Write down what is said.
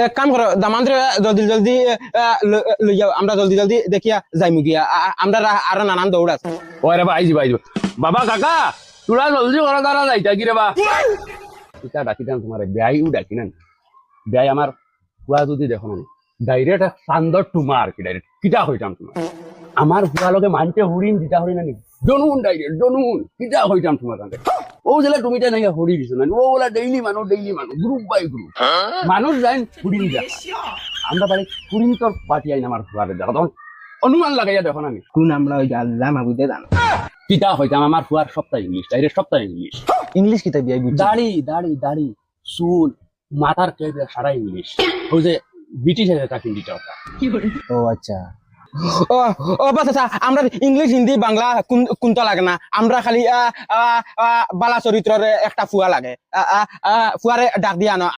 এক কাম করো দামান্দ্রে জলদি জলদি লই যাও আমরা জলদি জলদি দেখিয়া যাইমু গিয়া আমরা আরো নানান দৌড় আছে ওরে বা আইজি আইজি বাবা কাকা তোরা জলদি করা দ্বারা যাইতা কি রে বা কিতা ডাকিতাম তোমার ব্যয়ও ডাকি না ব্যয় আমার হুয়া যদি দেখো না ডাইরেক্ট সান্দর টুমা আর কি ডাইরেক্ট কিতা হইতাম তোমার আমার হুয়া লগে মানতে হরিণ দিতা হরিণ আনি জনুন ডাইরেক্ট জনুন কিতা হইতাম তোমার কাছে ও জেলা তুমিটা নাই হরি দিছো না ও বলা ডেইলি মানুষ গ্রুপ বাই গ্রুপ মানুষ যাই হরিণ দেখা আমরা বাড়ি হরিণ তোর পার্টি আইন আমার হুয়ারে দেখো তখন অনুমান লাগাইয়া দেখো না আমি কোন আমরা ওই আল্লাহ মাহবুদে জানো কিতা হইতাম আমার হুয়ার সপ্তাহ ইংলিশ ডাইরেক্ট সপ্তাহ ইংলিশ ইংলিশ কিতা বিয়াই বুঝছি দাড়ি চুল মাথার কেবলা সারা ইংলিশ ওই যে ব্রিটিশের একটা হিন্দিটা ওটা ও আচ্ছা ও ও বাস আচ্ছা আমরা ইংলিশ হিন্দি বাংলা কোনটা লাগে না আমরা খালি বালা চরিত্রের একটা ফুয়া লাগে ফুয়ারে ডাক দিয়া আনো